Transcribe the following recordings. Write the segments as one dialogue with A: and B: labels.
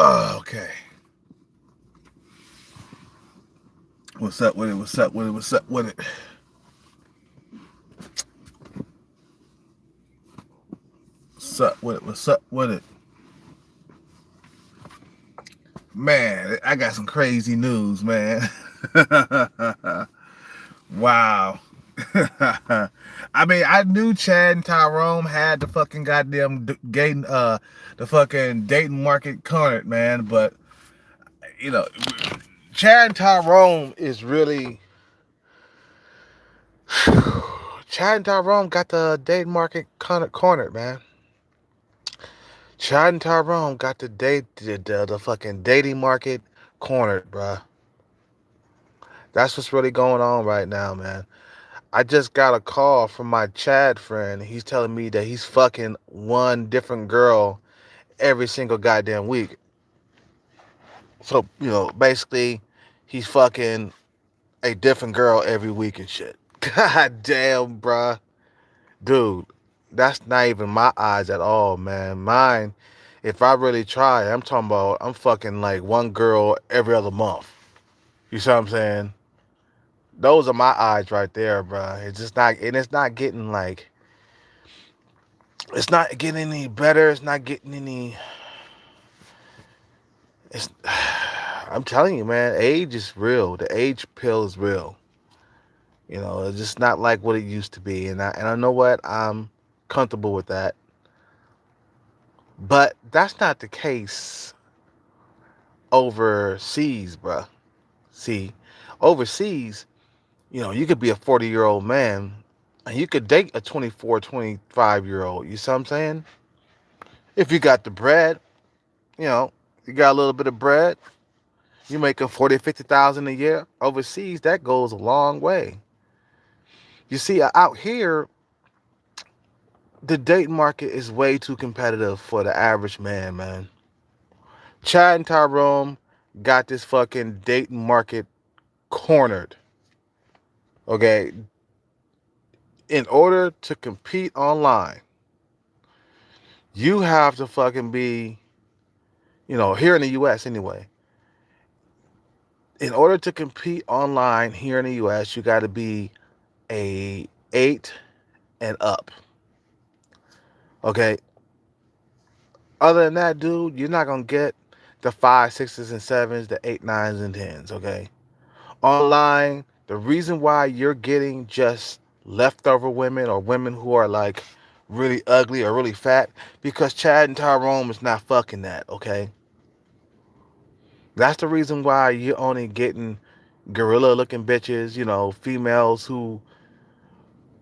A: Oh, okay. What's up with it? What's up with it? What's up with it? What's up with it? What's up with it? Man, I got some crazy news, man. Wow. I mean, I knew Chad and Tyrone had the fucking goddamn the fucking dating market cornered, man. But you know, Chad and Tyrone is really Chad and Tyrone got the dating market cornered, man. Chad and Tyrone got the fucking dating market cornered, bruh. That's what's really going on right now, man. I just got a call from my Chad friend. He's telling me that he's fucking one different girl every single goddamn week. So, basically, he's fucking a different girl every week and shit. God damn, bruh. Dude, that's not even my eyes at all, man. Mine, if I really try, I'm talking about I'm fucking like one girl every other month. You see what I'm saying? Those are my eyes right there, bruh. It's just not, and it's not getting any better. It's not getting any. It's. I'm telling you, man. Age is real. The age pill is real. It's just not like what it used to be, and I know what I'm comfortable with that. But that's not the case overseas, bruh. See, overseas, you could be a 40-year-old man and you could date a 24, 25-year-old. You see what I'm saying? If you got the bread, you know, you got a little bit of bread, you making 40, 50,000 a year. Overseas, that goes a long way. You see, out here, the date market is way too competitive for the average man, man. Chad and Tyrone got this fucking dating market cornered. Okay, in order to compete online, you have to fucking be, here in the US anyway. In order to compete online here in the US, you got to be a 8 and up. Okay? Other than that, dude, you're not going to get the 5, 6s, and 7s, the 8, 9s, and 10s, okay? Online, the reason why you're getting just leftover women or women who are like really ugly or really fat, because Chad and Tyrone is not fucking that, okay? That's the reason why you're only getting gorilla looking bitches, females who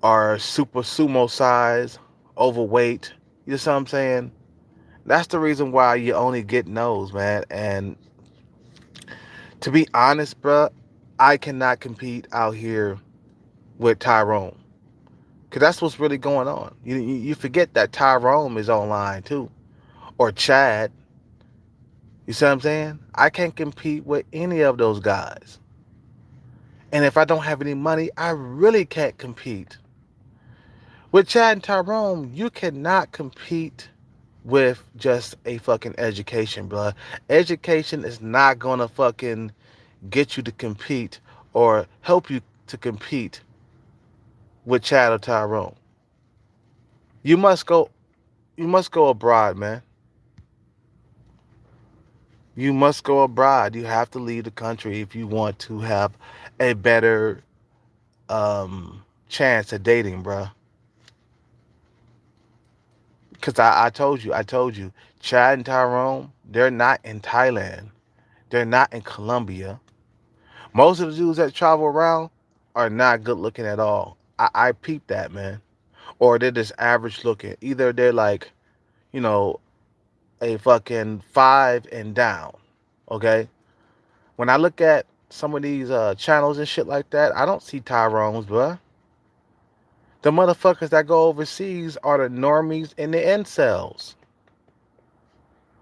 A: are super sumo size, overweight. You know what I'm saying? That's the reason why you're only getting those, man. And to be honest, bruh, I cannot compete out here with Tyrone. Because that's what's really going on. You forget that Tyrone is online too. Or Chad. You see what I'm saying? I can't compete with any of those guys. And if I don't have any money, I really can't compete. With Chad and Tyrone, you cannot compete with just a fucking education, bro. Education is not gonna fucking get you to compete or help you to compete with Chad or Tyrone. You must go you must go abroad, man. You must go abroad. You have to leave the country if you want to have a better chance at dating, bro. Cause I told you, Chad and Tyrone, they're not in Thailand. They're not in Colombia. Most of the dudes that travel around are not good looking at all. I peeped that, man. Or they're just average looking. Either they're like, you know, a fucking 5 and down. Okay? When I look at some of these channels and shit like that, I don't see Tyrones, bruh. The motherfuckers that go overseas are the normies and the incels.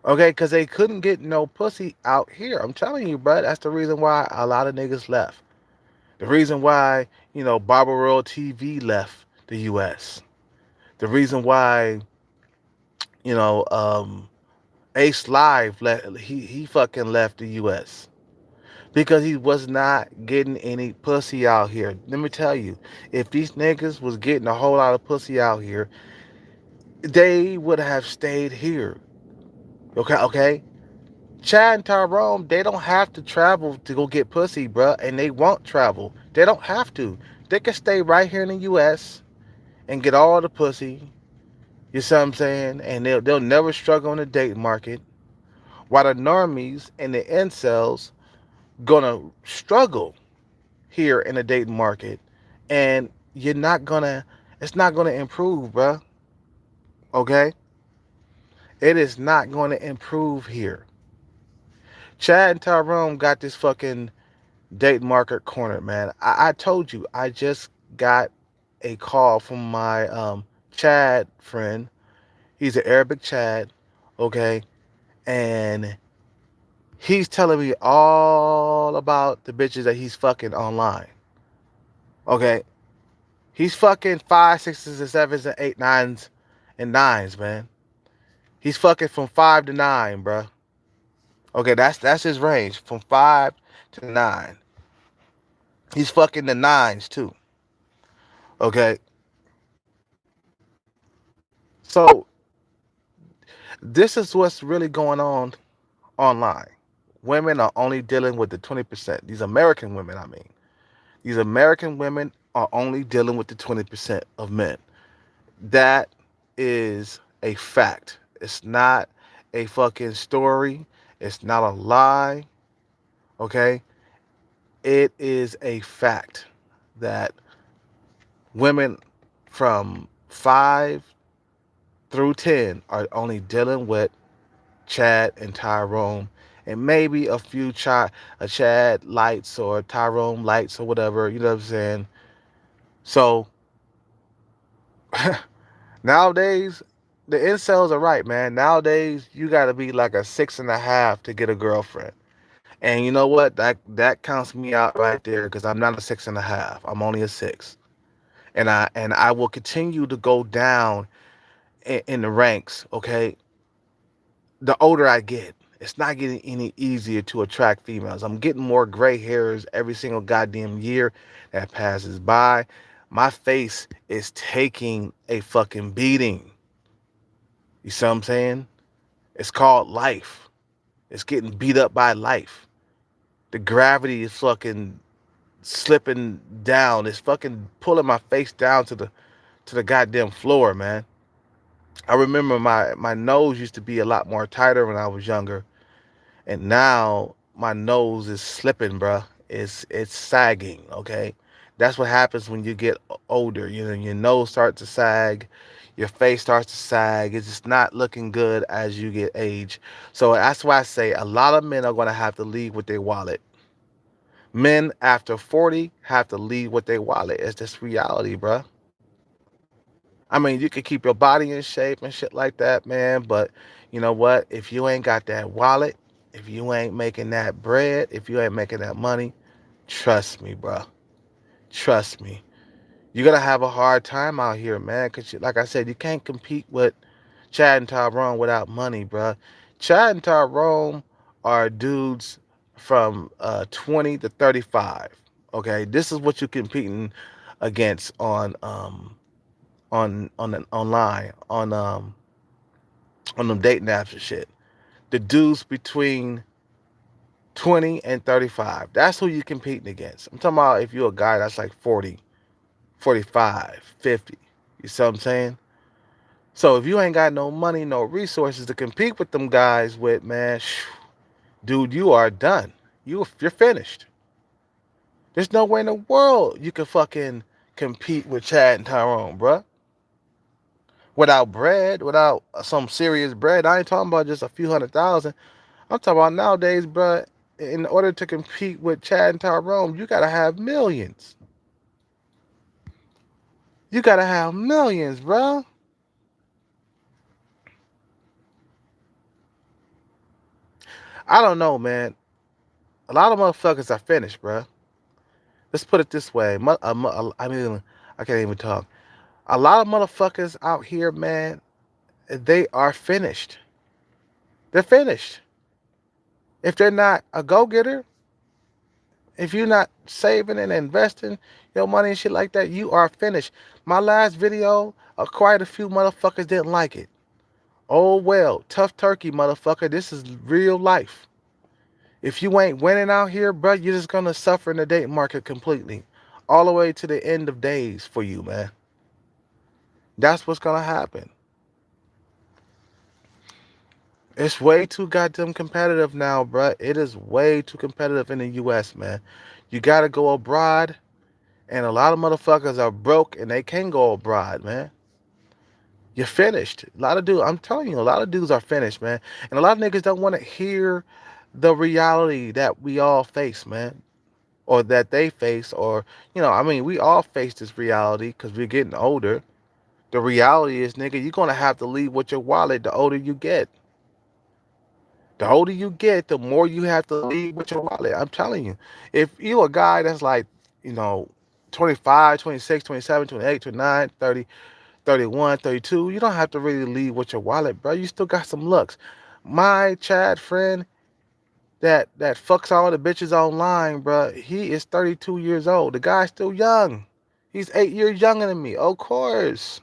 A: Okay, because they couldn't get no pussy out here. I'm telling you, bro. That's the reason why a lot of niggas left. The reason why, Barbara Royal TV left the U.S. The reason why, you know, um, Ace Live he fucking left the U.S. because he was not getting any pussy out here. Let me tell you, if these niggas was getting a whole lot of pussy out here, they would have stayed here. Okay, okay. Chad and Tyrone, they don't have to travel to go get pussy, bruh, and they won't travel. They don't have to. They can stay right here in the U.S. and get all the pussy. You see what I'm saying? And they'll never struggle in the dating market. While the normies and the incels gonna struggle here in the dating market, and you're not gonna. It's not gonna improve, bruh. Okay, it is not gonna improve here. Chad and Tyrone got this fucking date market cornered, man. I told you, I just got a call from my Chad friend. He's an Arabic Chad, okay, and he's telling me all about the bitches that he's fucking online. Okay, he's fucking five, sixes, and sevens, and eight, nines, and nines, man. He's fucking from 5 to 9, bruh. Okay, that's his range from 5 to 9. He's fucking the nines too. Okay, so this is what's really going on online. Women are only dealing with the 20%. These American women, I mean. These American women are only dealing with the 20% of men. That is a fact. It's not a fucking story. It's not a lie. Okay? It is a fact that women from 5 through 10 are only dealing with Chad and Tyrone, and maybe a Chad lights or Tyrone lights or whatever. You know what I'm saying? So nowadays, the incels are right, man. Nowadays, you got to be like a 6.5 to get a girlfriend, and you know what? That counts me out right there because I'm not a 6.5. I'm only a 6, and I will continue to go down in the ranks. Okay, the older I get, it's not getting any easier to attract females. I'm getting more gray hairs every single goddamn year that passes by. My face is taking a fucking beating. You see what I'm saying? It's called life. It's getting beat up by life. The gravity is fucking slipping down. It's fucking pulling my face down to the goddamn floor, man. I remember my nose used to be a lot more tighter when I was younger. And now my nose is slipping, bruh. It's sagging. Okay, that's what happens when you get older. You know, your nose starts to sag, your face starts to sag. It's just not looking good as you get age. So that's why I say a lot of men are gonna have to leave with their wallet. Men after 40 have to leave with their wallet. It's just reality, bruh. I mean, you can keep your body in shape and shit like that, man. But you know what? If you ain't got that wallet, if you ain't making that bread, if you ain't making that money, trust me, bro. Trust me. You're gonna have a hard time out here, man. Cause like I said, you can't compete with Chad and Tyrone without money, bro. Chad and Tyrone are dudes from 20 to 35. Okay, this is what you're competing against online on them dating apps and shit. The dudes between 20 and 35. That's who you competing against. I'm talking about if you're a guy that's like 40, 45, 50. You see what I'm saying? So if you ain't got no money, no resources to compete with them guys with, man, dude, you are done. You're finished. There's no way in the world you can fucking compete with Chad and Tyrone, bruh. Without bread, without some serious bread. I ain't talking about just a few 100,000. I'm talking about nowadays, bruh. In order to compete with Chad and Tyrone, you gotta have millions. You gotta have millions, bruh. I don't know, man. A lot of motherfuckers are finished, bruh. Let's put it this way. I mean, I can't even talk. A lot of motherfuckers out here, man, they are finished. They're finished. If they're not a go-getter, if you're not saving and investing your money and shit like that, you are finished. My last video, quite a few motherfuckers didn't like it. Oh well, tough turkey, motherfucker. This is real life. If you ain't winning out here, bro, you're just gonna suffer in the dating market completely, all the way to the end of days for you, man. That's what's gonna happen. It's way too goddamn competitive now, bro. It is way too competitive in the U.S., man. You gotta go abroad, and a lot of motherfuckers are broke and they can't go abroad, man. You're finished. A lot of dudes, I'm telling you, a lot of dudes are finished, man. And a lot of niggas don't want to hear the reality that we all face, man. Or that they face, or, I mean, we all face this reality because we're getting older. The reality is, nigga, you're going to have to leave with your wallet the older you get. The older you get, the more you have to leave with your wallet. I'm telling you. If you a guy that's like, you know, 25, 26, 27, 28, 29, 30, 31, 32, you don't have to really leave with your wallet, bro. You still got some looks. My Chad friend that fucks all the bitches online, bro, he is 32 years old. The guy's still young. He's 8 years younger than me. Of course.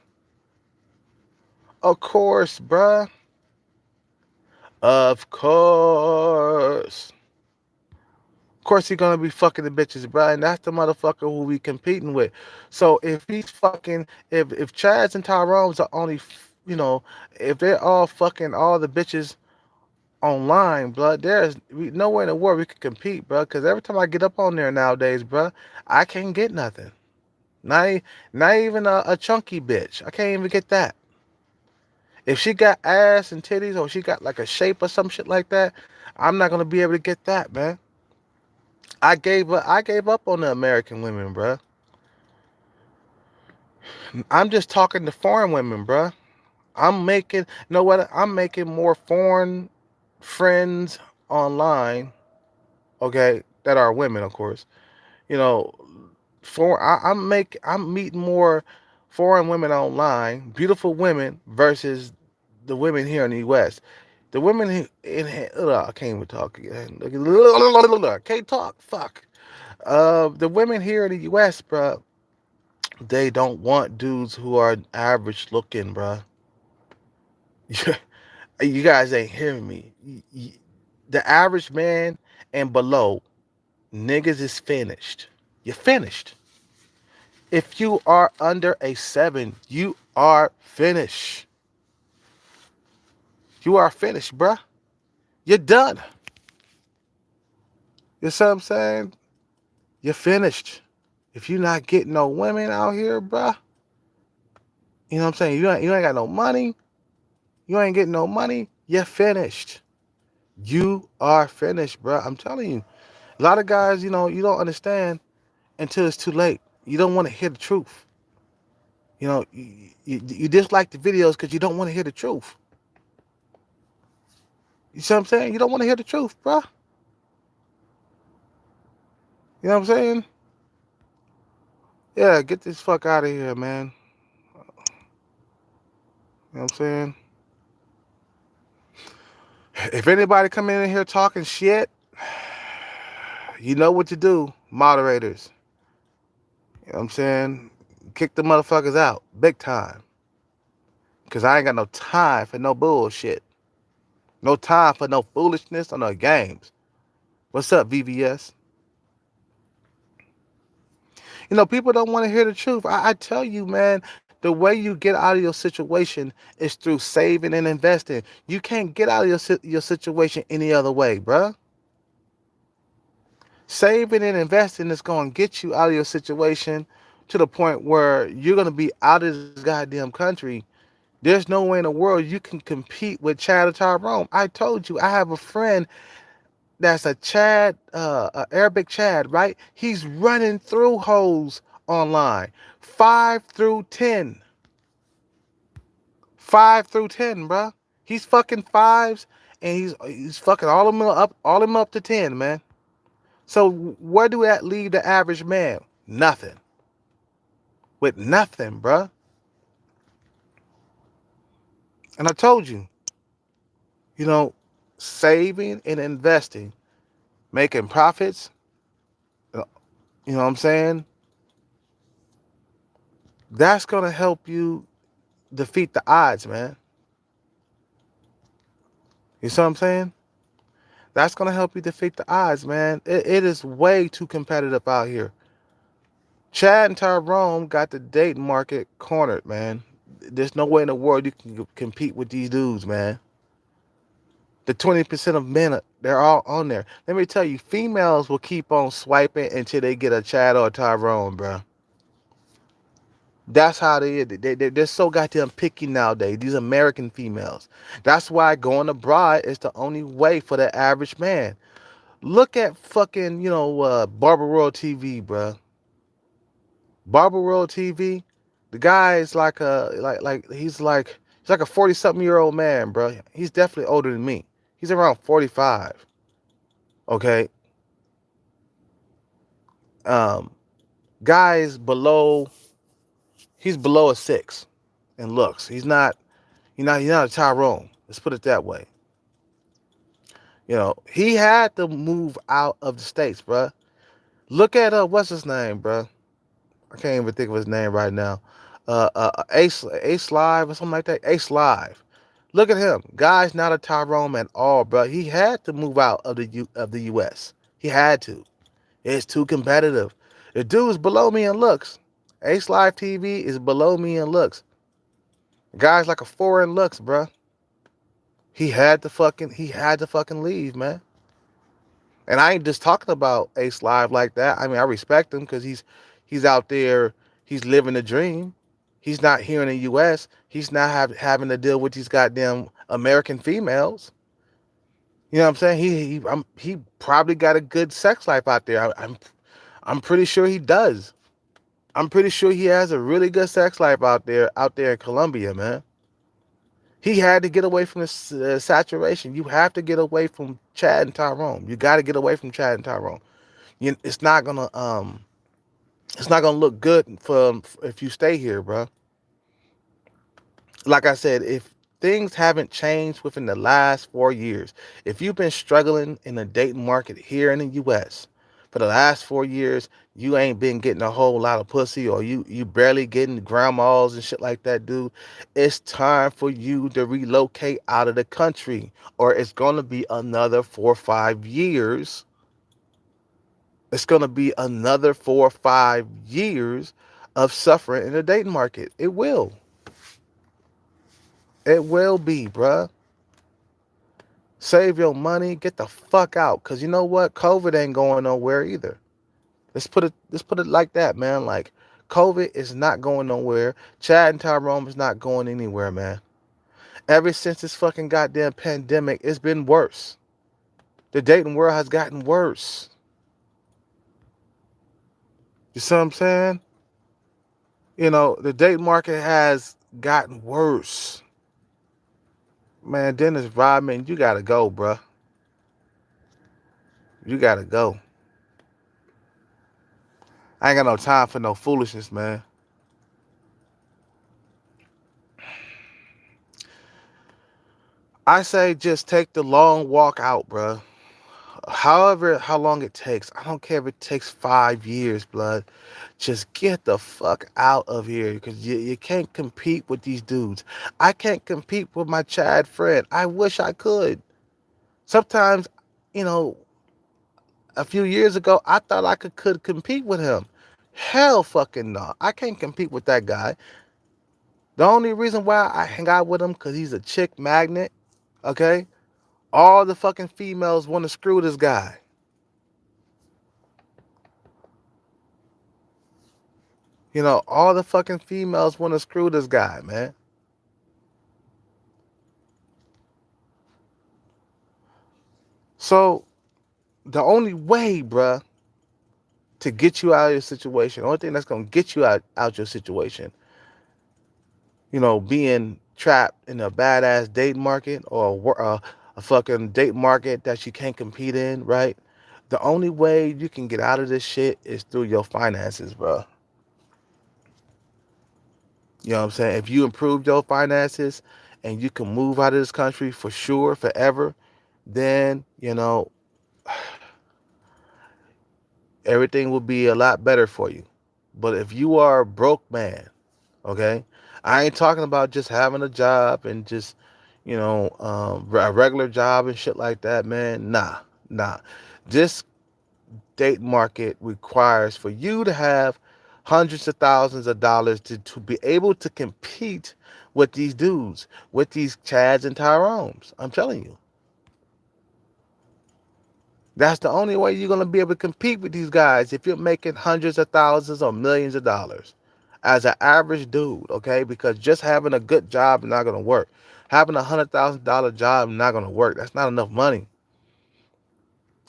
A: Of course, bruh. Of course. Of course he's gonna be fucking the bitches, bruh. And that's the motherfucker who we competing with. So if he's fucking, if Chads and Tyrone's are only, if they're all fucking all the bitches online, blood, there's nowhere in the world we could compete, bro. Because every time I get up on there nowadays, bro, I can't get nothing. Not, not even a chunky bitch. I can't even get that. If she got ass and titties, or she got like a shape or some shit like that, I'm not gonna be able to get that, man. I gave up on the American women, bro. I'm just talking to foreign women, bro. You know what? I'm making more foreign friends online, okay, that are women, of course. You know, I'm meeting more foreign women online, beautiful women versus the women here in the U.S. The women I can't even talk again. I can't talk. Fuck. The women here in the U.S., bro, they don't want dudes who are average looking, bro. You guys ain't hearing me. The average man and below, niggas is finished. You're finished. If you are under a 7, you are finished. You are finished, bruh. You're done. You see what I'm saying? You're finished. If you're not getting no women out here, bruh, you know what I'm saying? You ain't got no money. You ain't getting no money. You're finished. You are finished, bruh. I'm telling you. A lot of guys, you don't understand until it's too late. You don't want to hear the truth. You dislike the videos because you don't want to hear the truth. You see what I'm saying? You don't want to hear the truth, bruh. You know what I'm saying? Yeah, get this fuck out of here, man. You know what I'm saying? If anybody come in here talking shit, you know what to do, moderators. You know what I'm saying? Kick the motherfuckers out, big time. Because I ain't got no time for no bullshit. No time for no foolishness or no games. What's up, VVS? People don't want to hear the truth. I tell you, man, the way you get out of your situation is through saving and investing. You can't get out of your situation any other way, bruh. Saving and investing is going to get you out of your situation to the point where you're going to be out of this goddamn country. There's no way in the world you can compete with Chad or Tyrone. I told you, I have a friend that's a Chad, Arabic Chad, right? He's running through hoes online. 5 through 10. 5 through 10, bruh. He's fucking fives and he's fucking all of them up to 10, man. So where do that leave the average man? Nothing. With nothing, bruh. And I told you, you know, saving and investing, making profits, you know what I'm saying? That's going to help you defeat the odds, man. You see what I'm saying? That's going to help you defeat the odds, man. It is way too competitive out here. Chad and Tyrone got the dating market cornered, man. There's no way in the world you can compete with these dudes, man. The 20% of men, they're all on there. Let me tell you, females will keep on swiping until they get a Chad or a Tyrone, bro. That's how they is. They're so goddamn picky nowadays, these American females. That's why going abroad is the only way for the average man. Look at fucking, Barber World TV, bro. Barber World TV, the guy is like he's like a 40-something-year-old man, bro. He's definitely older than me. He's around 45. Okay. Um, Guys below he's below a 6 in looks. He's not a Tyrone. Let's put it that way. He had to move out of the States, bro. Look at what's his name, bro? I can't even think of his name right now. Ace Live or something like that. Ace Live. Look at him. Guy's not a Tyrone at all, bro. He had to move out of the US. He had to. It's too competitive. The dude's below me in looks. Ace Live TV is below me in looks. Guy's like a 4 in looks, bro. He had to fucking leave, man. And I ain't just talking about Ace Live like that. I mean, I respect him because he's out there, he's living the dream. He's not here in the U.S. He's not having to deal with these goddamn American females. You know what I'm saying? He probably got a good sex life out there. I'm pretty sure he does. I'm pretty sure he has a really good sex life out there in Colombia, man. He had to get away from this saturation. You have to get away from Chad and Tyrone. You got to get away from Chad and Tyrone. It's not gonna look good for if you stay here, bro. Like I said, if things haven't changed within the last 4 years, if you've been struggling in the dating market here in the U.S. for the last 4 years, you ain't been getting a whole lot of pussy, or you barely getting grandmas and shit like that, dude. It's time for you to relocate out of the country, or it's gonna be another 4 or 5 years. It's gonna be another 4 or 5 years of suffering in the dating market. It will. It will be, bruh. Save your money, get the fuck out. Cause you know what? COVID ain't going nowhere either. Let's put it like that, man. Like, COVID is not going nowhere. Chad and Tyrone is not going anywhere, man. Ever since this fucking goddamn pandemic, it's been worse. The dating world has gotten worse. You see what I'm saying? The dating market has gotten worse. Man, Dennis Rodman, you gotta go, bruh. You gotta go. I ain't got no time for no foolishness, man. I say just take the long walk out, bruh. However, how long it takes. I don't care if it takes 5 years, blood. Just get the fuck out of here, because you can't compete with these dudes. I can't compete with my Chad friend. I wish I could. Sometimes, you know, a few years ago, I thought I could compete with him. Hell fucking no. I can't compete with that guy. The only reason why I hang out with him because he's a chick magnet, okay? All the fucking females want to screw this guy. All the fucking females want to screw this guy, man. So, the only way, bruh, to get you out of your situation, the only thing that's going to get you out your situation, being trapped in a badass date market, or a fucking date market that you can't compete in, right? The only way you can get out of this shit is through your finances, bro. You know what I'm saying? If you improve your finances and you can move out of this country for sure, forever, then, everything will be a lot better for you. But if you are a broke man, okay, I ain't talking about just having a job and just, a regular job and shit like that, man. Nah. This date market requires for you to have hundreds of thousands of dollars to be able to compete with these dudes, with these Chads and Tyrones. I'm telling you. That's the only way you're going to be able to compete with these guys if you're making hundreds of thousands or millions of dollars as an average dude, okay? Because just having a good job is not going to work. Having $100,000 job is not going to work. That's not enough money.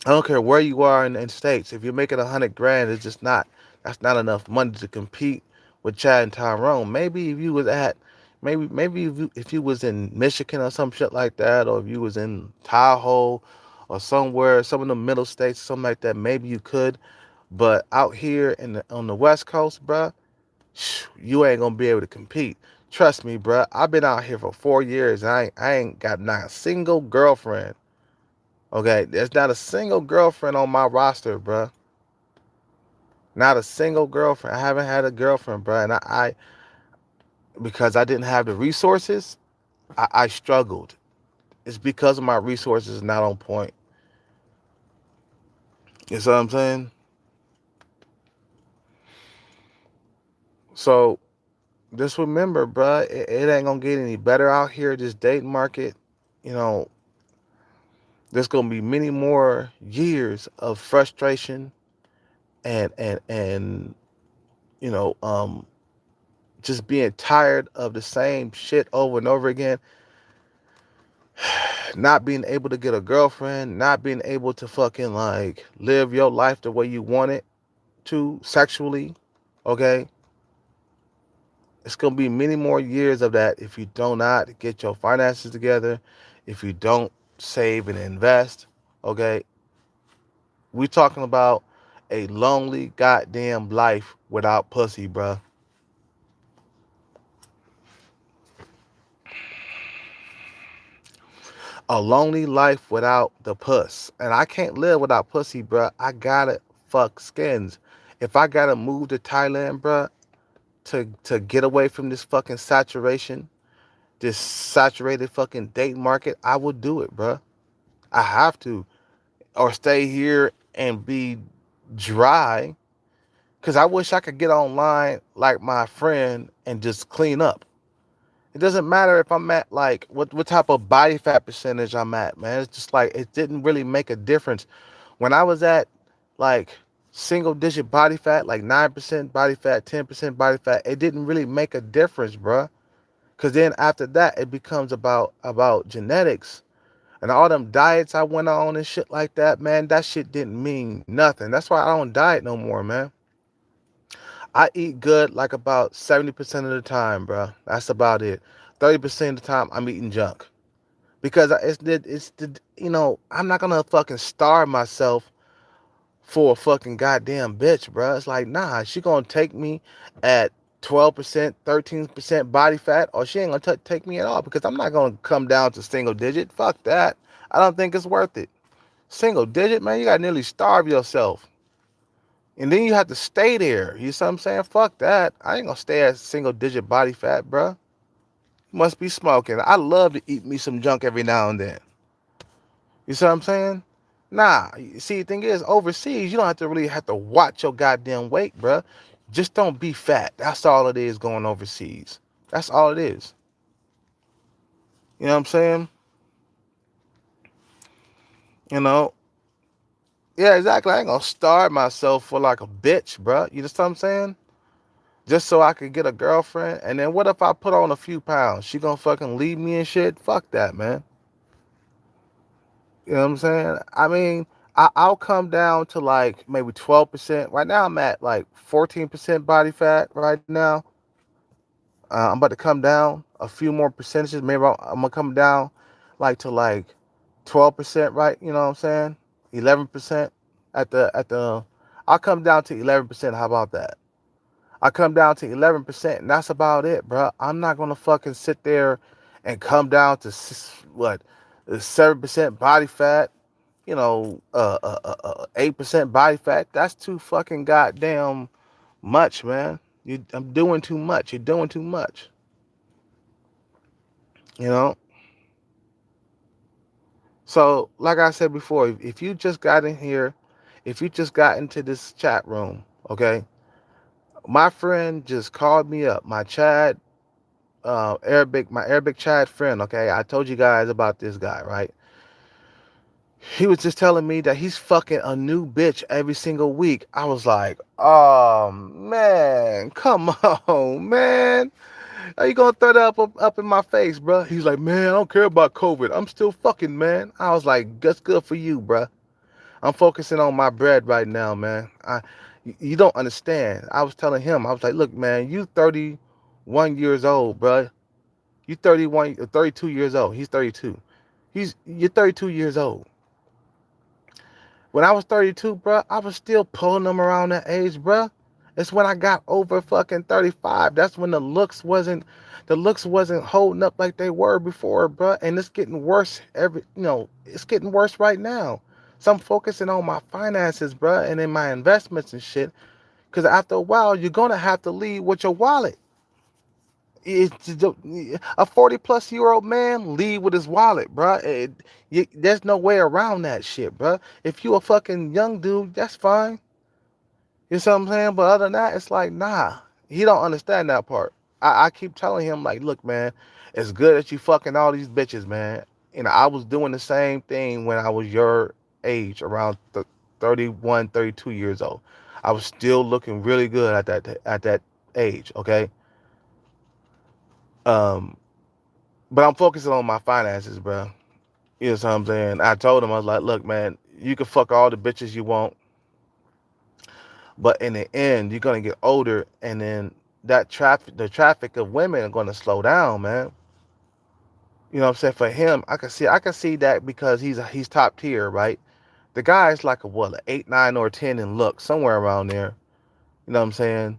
A: I don't care where you are in states. If you're making 100 grand, it's just not. That's not enough money to compete with Chad and Tyrone. Maybe if you was at, maybe if you was in Michigan or some shit like that, or if you was in Tahoe or somewhere, some of the middle states, something like that, maybe you could. But out here on the West Coast, bruh, you ain't gonna be able to compete. Trust me, bruh. I've been out here for 4 years, and I ain't got not a single girlfriend. Okay, there's not a single girlfriend on my roster, bruh. Not a single girlfriend. I haven't had a girlfriend, bruh. And because I didn't have the resources, I struggled. It's because of my resources not on point. You see what I'm saying? So just remember, bruh, it ain't gonna get any better out here. This dating market, you know, there's gonna be many more years of frustration and you know, just being tired of the same shit over and over again, not being able to get a girlfriend, not being able to fucking like live your life the way you want it to sexually, okay? It's gonna be many more years of that if you do not get your finances together, if you don't save and invest, okay? We talking about a lonely goddamn life without pussy, bruh. A lonely life without the puss. And I can't live without pussy, bruh. I gotta fuck skins. If I gotta move to Thailand, bruh, to get away from this fucking saturation, this saturated fucking date market, I will do it, bruh. I have to. Or stay here and be dry. Because I wish I could get online like my friend and just clean up. It doesn't matter if I'm at like what type of body fat percentage I'm at, man. It's just like it didn't really make a difference. When I was at like single digit body fat, like 9% body fat, 10% body fat, it didn't really make a difference, bruh. Cause then after that it becomes about genetics. And all them diets I went on and shit like that, man, that shit didn't mean nothing. That's why I don't diet no more, man. I eat good like about 70% of the time, bro. That's about it. 30% of the time, I'm eating junk. Because I'm not gonna fucking starve myself for a fucking goddamn bitch, bro. It's like, nah, she gonna take me at 12%, 13% body fat, or she ain't gonna take me at all because I'm not gonna come down to single digit. Fuck that. I don't think it's worth it. Single digit, man, you gotta nearly starve yourself. And then you have to stay there. You see what I'm saying? Fuck that. I ain't gonna stay at single digit body fat, bruh. You must be smoking. I love to eat me some junk every now and then. You see what I'm saying? Nah, see, the thing is, overseas, you don't have to really have to watch your goddamn weight, bruh. Just don't be fat. That's all it is going overseas. That's all it is. You know what I'm saying? You know? Yeah, exactly. I ain't gonna starve myself for like a bitch, bruh. You know what I'm saying? Just so I could get a girlfriend. And then what if I put on a few pounds? She gonna fucking leave me and shit? Fuck that, man. You know what I'm saying? I mean, I'll come down to like maybe 12%. Right now I'm at like 14% body fat right now. I'm about to come down a few more percentages. Maybe I'm gonna come down like to like 12%, right? You know what I'm saying? 11% at the I'll come down to 11%. How about that? I come down to 11%, and that's about it, bro. I'm not gonna fucking sit there and come down to what 7% body fat, 8% body fat. That's too fucking goddamn much, man. I'm doing too much. You're doing too much. You know. So, like I said before, if you just got in here, if you just got into this chat room, okay, my friend just called me up. My Arabic Chad friend. Okay, I told you guys about this guy, right? He was just telling me that he's fucking a new bitch every single week. I was like, oh man, come on, man. How you gonna throw that up in my face, bro? He's like, man, I don't care about COVID. I'm still fucking, man. I was like, that's good for you, bro. I'm focusing on my bread right now, man. You don't understand. I was telling him, I was like, look, man, you 31 years old, bro. You 31, 32 years old. He's 32. You're 32 years old. When I was 32, bro, I was still pulling them around that age, bro. It's when I got over fucking 35. That's when the looks wasn't holding up like they were before, bro. And it's getting worse it's getting worse right now. So I'm focusing on my finances, bro, and in my investments and shit. Cause after a while, you're gonna have to leave with your wallet. A 40-plus-year-old man leave with his wallet, bro. There's no way around that shit, bro. If you a fucking young dude, that's fine. You know what I'm saying? But other than that, it's like, nah. He don't understand that part. I keep telling him, like, look, man, it's good that you fucking all these bitches, man. I was doing the same thing when I was your age, around 31, 32 years old. I was still looking really good at that age, okay? Um, But I'm focusing on my finances, bro. You know what I'm saying? I told him, I was like, look, man, you can fuck all the bitches you want, but in the end, you're gonna get older, and then the traffic of women are gonna slow down, man. You know what I'm saying? For him, I can see that because he's top tier, right? The guy's like a what, an 8, 9, or 10 in look, somewhere around there. You know what I'm saying?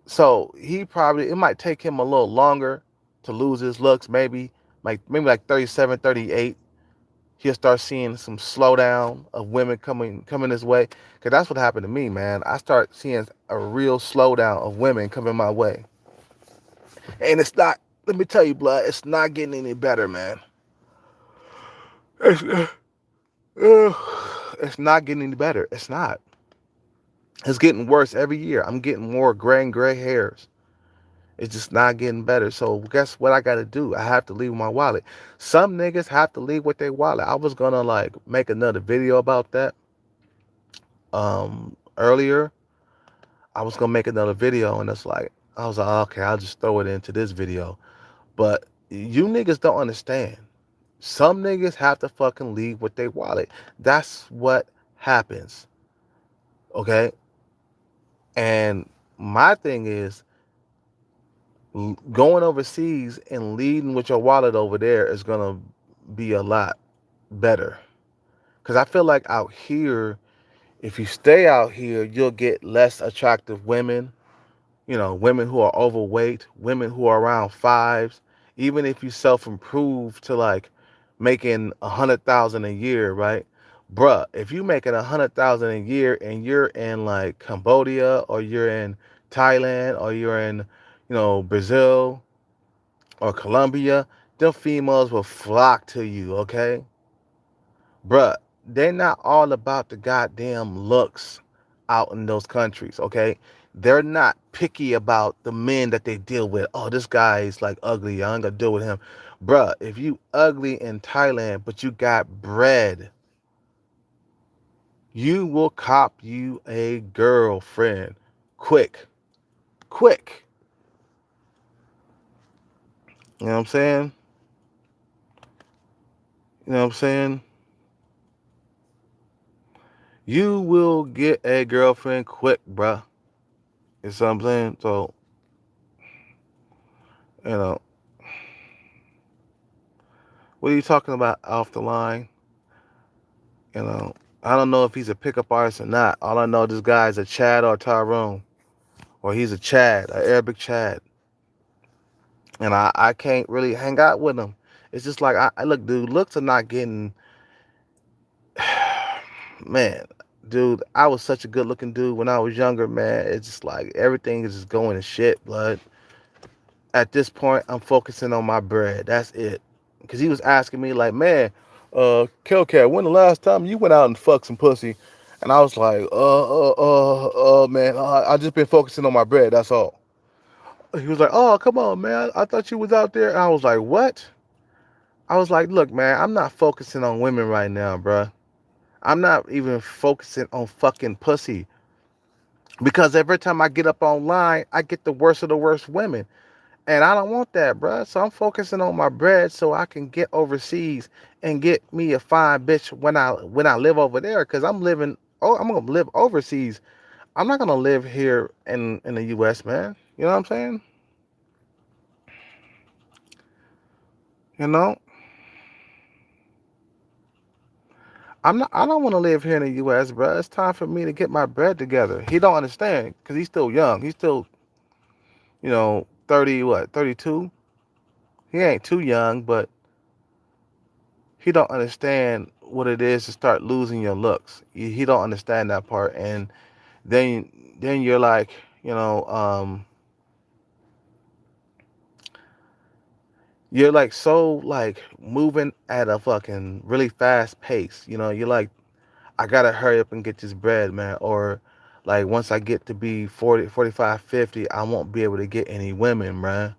A: So it might take him a little longer to lose his looks, maybe like 37, 38. He'll start seeing some slowdown of women coming his way. Cause that's what happened to me, man. I start seeing a real slowdown of women coming my way. And it's not, let me tell you, blood, it's not getting any better, man. It's, it's not getting any better. It's not. It's getting worse every year. I'm getting more gray hairs. It's just not getting better. So guess what I gotta do? I have to leave with my wallet. Some niggas have to leave with their wallet. I was gonna like make another video about that. Earlier, I was gonna make another video, and it's like I was like, okay, I'll just throw it into this video. But you niggas don't understand. Some niggas have to fucking leave with their wallet. That's what happens. Okay? And my thing is going overseas and leading with your wallet over there is gonna be a lot better. Cause I feel like out here, if you stay out here, you'll get less attractive women. Women who are overweight, women who are around fives. Even if you self-improve to like making 100,000 a year, right? Bruh, if you making 100,000 a year and you're in like Cambodia, or you're in Thailand, or you're in, Brazil or Colombia, them females will flock to you, okay? Bruh, they're not all about the goddamn looks out in those countries, okay? They're not picky about the men that they deal with. Oh, this guy is like ugly. I ain't gonna deal with him. Bruh, if you ugly in Thailand, but you got bread, you will cop you a girlfriend. Quick. Quick. You know what I'm saying? You know what I'm saying? You will get a girlfriend quick, bruh. You know what I'm saying? So, you know, what are you talking about off the line? You know, I don't know if he's a pickup artist or not. All I know, this guy is a Chad or Tyrone, or he's a Chad, an Arabic Chad, and I can't really hang out with him. It's just like I look, dude. Looks are not getting. Man, dude, I was such a good looking dude when I was younger, man. It's just like everything is just going to shit, blood. At this point, I'm focusing on my bread. That's it. Because he was asking me, like, man, Kelcat, when the last time you went out and fucked some pussy? And I was like, man, I just been focusing on my bread. That's all. He was like, oh, come on, man. I thought you was out there. And I was like, what? I was like, look, man, I'm not focusing on women right now, bruh. I'm not even focusing on fucking pussy. Because every time I get up online, I get the worst of the worst women. And I don't want that, bruh. So I'm focusing on my bread so I can get overseas and get me a fine bitch when I live over there. Cause I'm gonna live overseas. I'm not gonna live here in the US, man. You know what I'm saying? You know? I don't want to live here in the US, bruh. It's time for me to get my bread together. He don't understand because he's still young. He's still, 30, what, 32? He ain't too young, but he don't understand what it is to start losing your looks. He don't understand that part, and then you're like, you know, um, you're like so like moving at a fucking really fast pace. You're like, I gotta hurry up and get this bread, man, or like once I get to be 40, 45, 50, I won't be able to get any women, man.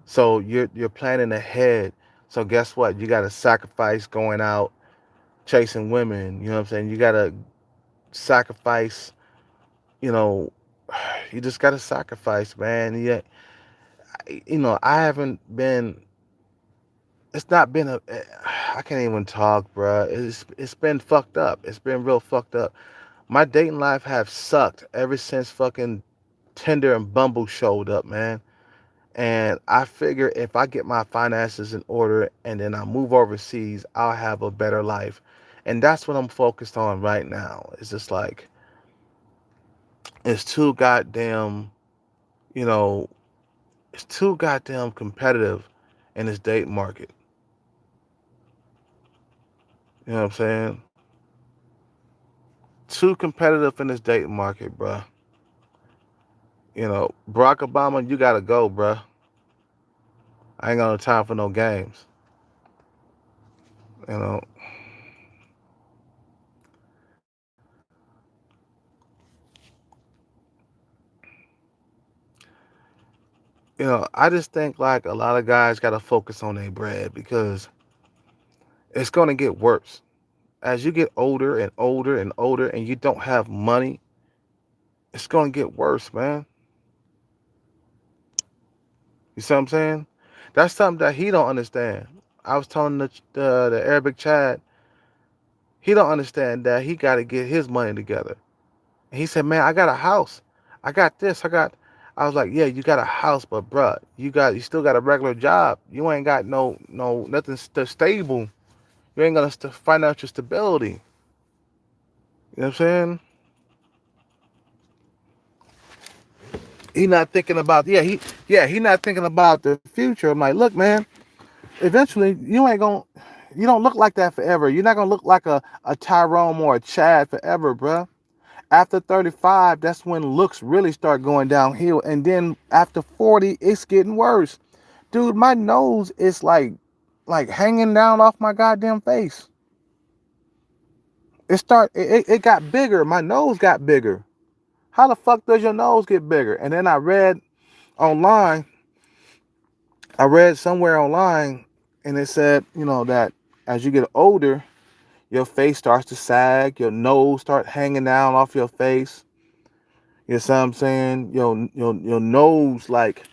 A: So you're planning ahead. So guess what? You gotta sacrifice going out chasing women. You know what I'm saying? You gotta sacrifice. You know, you just gotta sacrifice, man. Yeah, I haven't been. It's not been a. I can't even talk, bruh. It's been fucked up. It's been real fucked up. My dating life have sucked ever since fucking Tinder and Bumble showed up, man. And I figure if I get my finances in order and then I move overseas, I'll have a better life. And that's what I'm focused on right now. It's just like it's too goddamn, you know, it's too goddamn competitive in this date market. You know what I'm saying? Too competitive in this date market, bruh. Barack Obama, you gotta go, bruh. I ain't got no time for no games. You know, I just think like a lot of guys gotta focus on their bread because it's gonna get worse. As you get older and older and older and you don't have money, it's gonna get worse, man. You see what I'm saying? That's something that he don't understand. I was telling the Arabic Chad, he don't understand that he gotta get his money together. And he said, man, I got a house. I got this. I was like, yeah, you got a house, but bruh, you still got a regular job. You ain't got nothing stable. You ain't gonna financial stability. You know what I'm saying? He not thinking about he not thinking about the future. I'm like, look, man, eventually you don't look like that forever. You're not gonna look like a Tyrone or a Chad forever, bruh. After 35, that's when looks really start going downhill. And then after 40, it's getting worse. Dude, my nose is like hanging down off my goddamn face. It got bigger. My nose got bigger. How the fuck does your nose get bigger? And then online, I read somewhere online and it said, that as you get older, your face starts to sag, your nose start hanging down off your face. You know what I'm saying? Your nose like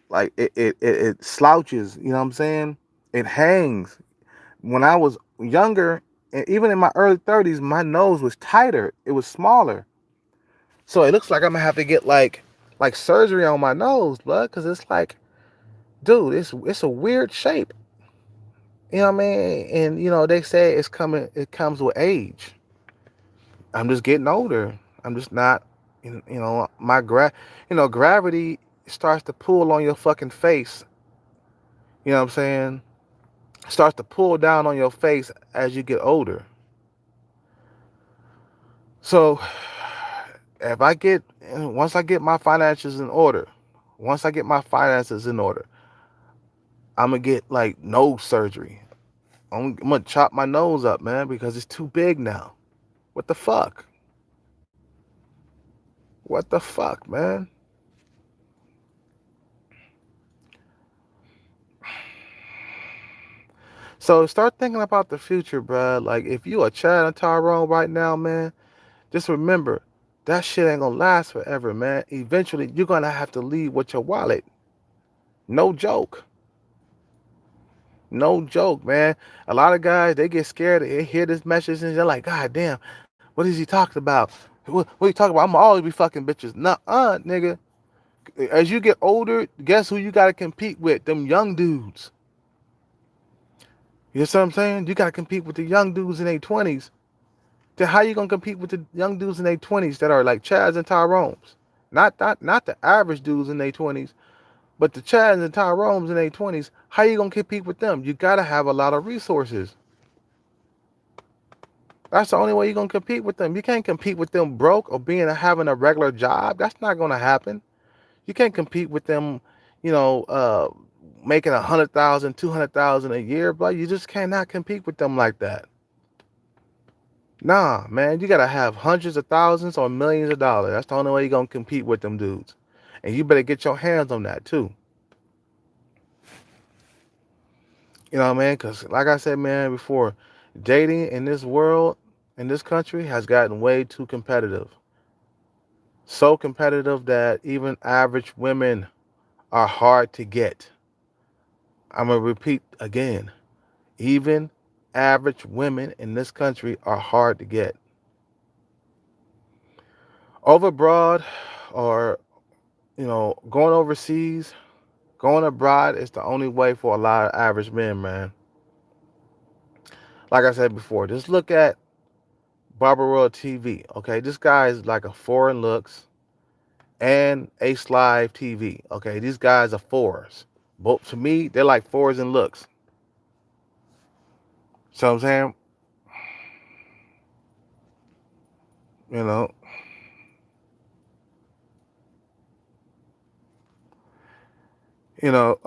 A: it slouches, you know what I'm saying? It hangs. When I was younger, and even in my early 30s, my nose was tighter. It was smaller. So it looks like I'm gonna have to get like surgery on my nose, blood, because it's like, dude, it's a weird shape. You know what I mean? And they say it comes with age. I'm just getting older. I'm just not, my gravity starts to pull on your fucking face. You know what I'm saying? starts to pull down on your face as you get older. So if I get once I get my finances in order, once I get my finances in order, I'm gonna get like nose surgery. I'm gonna chop my nose up, man, because it's too big now. What the fuck? What the fuck, man? So start thinking about the future, bruh. Like if you a Chad and Tyrone right now, man, just remember that shit ain't gonna last forever, man. Eventually, you're gonna have to leave with your wallet. No joke. No joke, man. A lot of guys they get scared. They hear this message and they're like, God damn, what is he talking about? What are you talking about? I'm gonna always be fucking bitches. Nuh-uh, nigga. As you get older, guess who you gotta compete with? Them young dudes. You know what I'm saying? You gotta compete with the young dudes in their 20s. Then how you gonna compete with the young dudes in their 20s that are like Chads and Tyrones? Not the average dudes in their 20s, but the Chads and Tyrones in their 20s. How you gonna compete with them? You gotta have a lot of resources. That's the only way you're gonna compete with them. You can't compete with them broke or being having a regular job. That's not gonna happen. You can't compete with them, you know, making 100,000, 200,000 a year, but you just cannot compete with them like that. Nah, man, you gotta have hundreds of thousands or millions of dollars. That's the only way you're gonna compete with them dudes. And you better get your hands on that too. You know what I mean? Because, like I said, man, before, dating in this world, in this country, has gotten way too competitive. So competitive that even average women are hard to get. I'm going to repeat again. Even average women in this country are hard to get. Over abroad or, going overseas, going abroad is the only way for a lot of average men, man. Like I said before, just look at Barbarella TV. Okay, this guy is like a foreign looks and Ace Live TV. Okay, these guys are fours. But to me, they're like fours in looks. So I'm saying, you know, you know,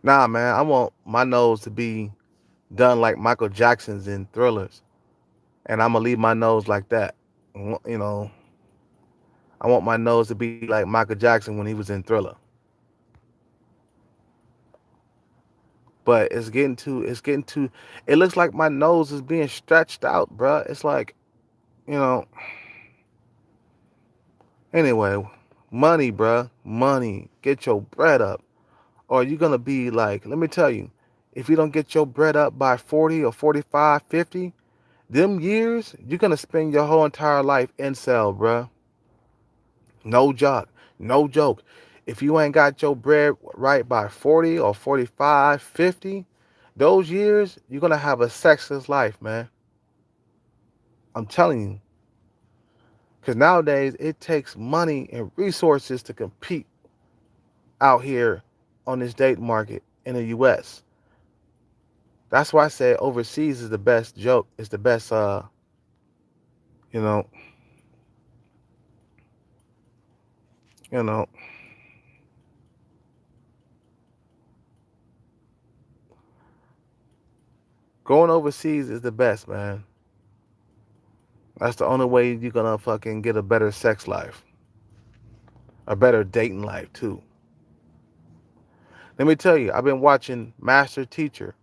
A: nah, man, I want my nose to be done like Michael Jackson's in Thrillers, and I'm gonna leave my nose like that. You know, I want my nose to be like Michael Jackson when he was in Thriller. But it's getting too. It looks like my nose is being stretched out, bruh. It's like, you know. Anyway, money, bruh, money. Get your bread up, or you're gonna be like, let me tell you, if you don't get your bread up by 40 or 45, 50, them years, you're gonna spend your whole entire life in cell, bruh. No joke, no joke. If you ain't got your bread right by 40 or 45, 50, those years, you're gonna have a sexless life, man. I'm telling you. Because nowadays, it takes money and resources to compete out here on this date market in the U.S. That's why I say overseas is the best joke. It's the best, you know, you know, going overseas is the best, man. That's the only way you're gonna fucking get a better sex life, a better dating life too. Let me tell you, I've been watching Master Teacher.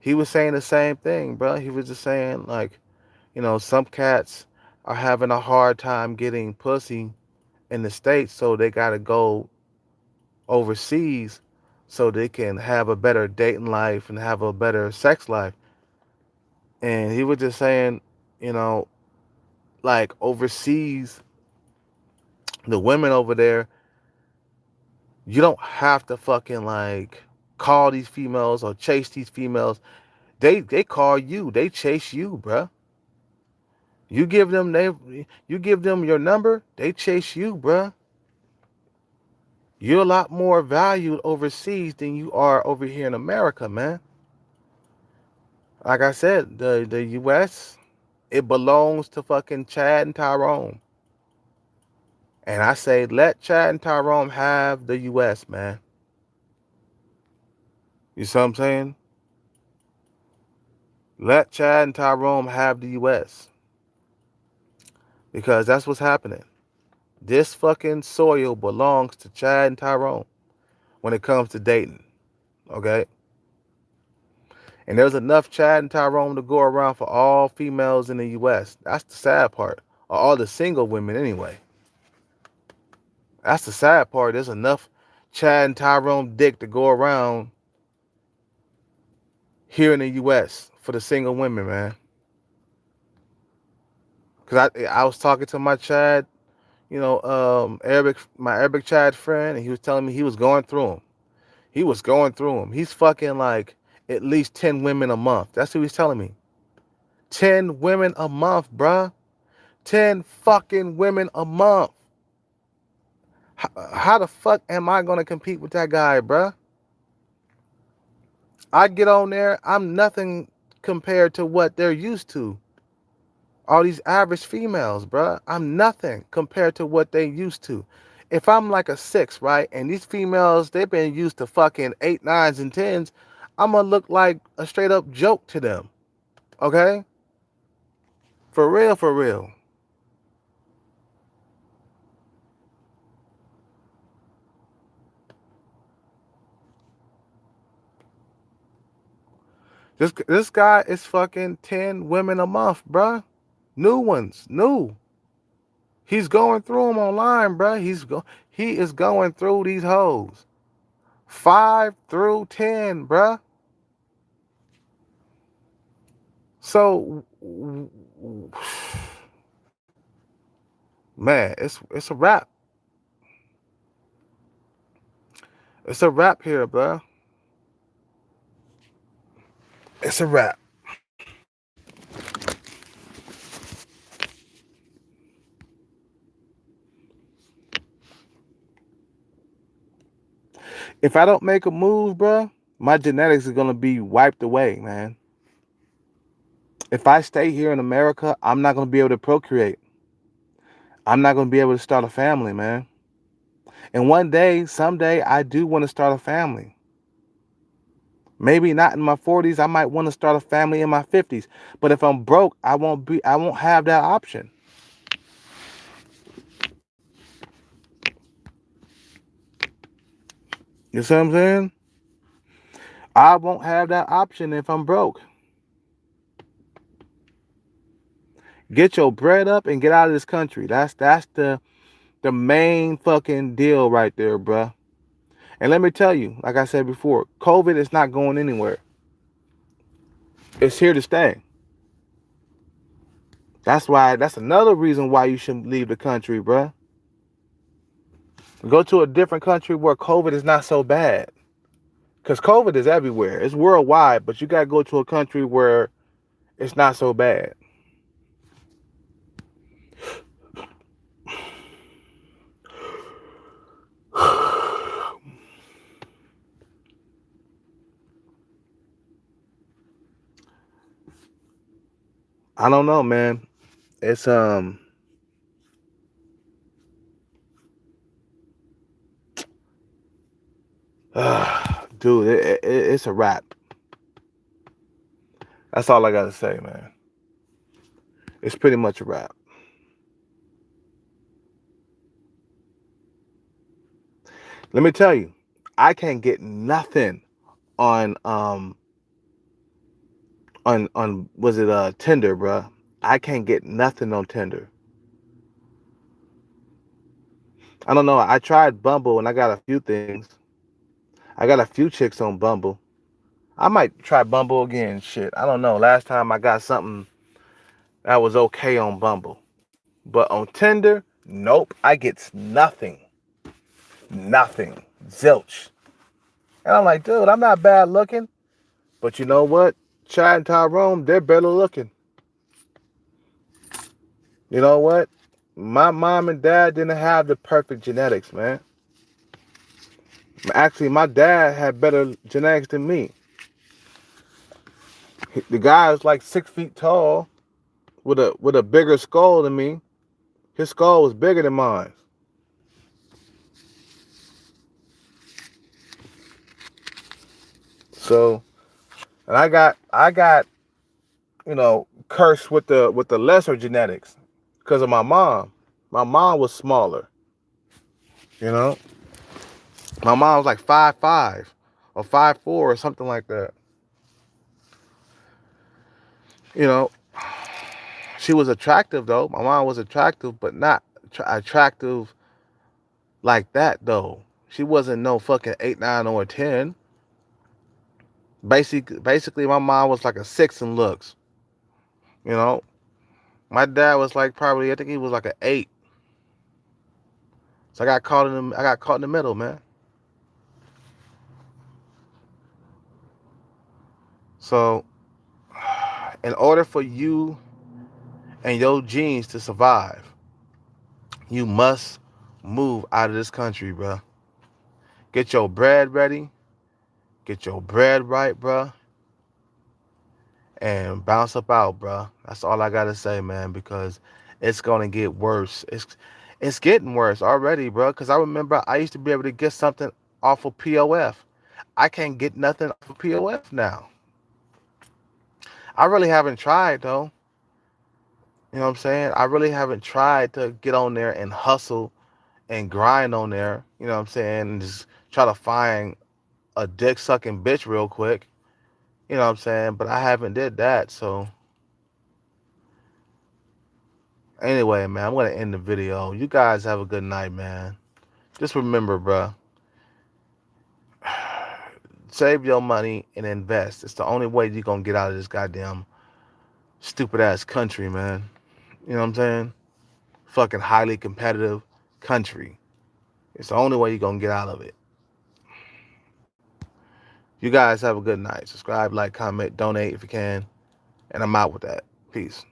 A: He was saying the same thing, bro. He was just saying like, some cats are having a hard time getting pussy in the States, so they gotta go overseas so they can have a better dating life and have a better sex life. And he was just saying, you know, like overseas, the women over there, you don't have to fucking like call these females or chase these females. They call you, they chase you, bruh. You give them your number, they chase you, bruh. You're a lot more valued overseas than you are over here in America, man. Like I said, the US, it belongs to fucking Chad and Tyrone. And I say let Chad and Tyrone have the US, man. You see what I'm saying? Let Chad and Tyrone have the US. Because that's what's happening. This fucking soil belongs to Chad and Tyrone when it comes to dating. Okay? And there's enough Chad and Tyrone to go around for all females in the US. That's the sad part. Or all the single women anyway. That's the sad part. There's enough Chad and Tyrone dick to go around here in the US for the single women, man. Cause I was talking to my Chad, my Arabic Chad friend, and he was telling me he was going through them. He was going through them. He's fucking like at least 10 women a month. That's what he's telling me. 10 women a month, bruh. 10 fucking women a month. How the fuck am I gonna compete with that guy, bruh? I get on there, I'm nothing compared to what they're used to. All these average females, bruh. I'm nothing compared to what they used to. If I'm like a 6, right, and these females, they've been used to fucking 8, 9s, and 10s, I'm gonna look like a straight up joke to them. Okay? For real, for real. This guy is fucking 10 women a month, bruh. New ones, new. He's going through them online, bruh. He is going through these hoes. 5 through 10, bruh. So, man, it's a wrap. It's a wrap here, bruh. It's a wrap. If I don't make a move, bruh, my genetics is gonna be wiped away, man. If I stay here in America, I'm not gonna be able to procreate. I'm not gonna be able to start a family, man. And one day, someday, I do want to start a family. Maybe not in my 40s. I might want to start a family in my 50s. But if I'm broke, I won't have that option. You see what I'm saying? I won't have that option if I'm broke. Get your bread up and get out of this country. That's the main fucking deal right there, bruh. And let me tell you, like I said before, COVID is not going anywhere. It's here to stay. That's another reason why you shouldn't leave the country, bruh. Go to a different country where COVID is not so bad. Because COVID is everywhere. It's worldwide, but you got to go to a country where it's not so bad. I don't know, man. It's dude, it's a wrap. That's all I gotta say, man. It's pretty much a wrap. Let me tell you, I can't get nothing on was it Tinder, bruh. I can't get nothing on Tinder. I don't know. I tried Bumble and I got a few things. I got a few chicks on Bumble. I might try Bumble again. Shit, I don't know. Last time I got something that was okay on Bumble, but on Tinder, nope. I get nothing, nothing, zilch. And I'm like, dude, I'm not bad looking, but you know what? Chad and Tyrone, they're better looking. You know what? My mom and dad didn't have the perfect genetics, man. Actually, my dad had better genetics than me. The guy was like 6 feet tall with a bigger skull than me. His skull was bigger than mine. So, and I got cursed with the lesser genetics because of my mom. My mom was smaller. You know, my mom was like 5'5" or 5'4" or something like that. You know, she was attractive though. My mom was attractive, but not attractive like that though. She wasn't no fucking 8, 9, or 10. Basically, my mom was like a 6 in looks. You know, my dad was like probably I think he was like an 8. So I got caught in the middle, man. So, in order for you and your genes to survive, you must move out of this country, bruh. Get your bread ready. Get your bread right, bruh. And bounce up out, bruh. That's all I gotta say, man, because it's gonna get worse. It's getting worse already, bruh. Because I remember I used to be able to get something off of POF. I can't get nothing off of POF now. I really haven't tried though. You know what I'm saying? I really haven't tried to get on there and hustle and grind on there. You know what I'm saying? And just try to find a dick sucking bitch real quick. You know what I'm saying? But I haven't did that. So anyway, man, I'm gonna end the video. You guys have a good night, man. Just remember, bruh, save your money and invest. It's the only way you're gonna get out of this goddamn stupid ass country, man. You know what I'm saying? Fucking highly competitive country. It's the only way you're gonna get out of it. You guys have a good night. Subscribe, like, comment, donate if you can. And I'm out with that. Peace.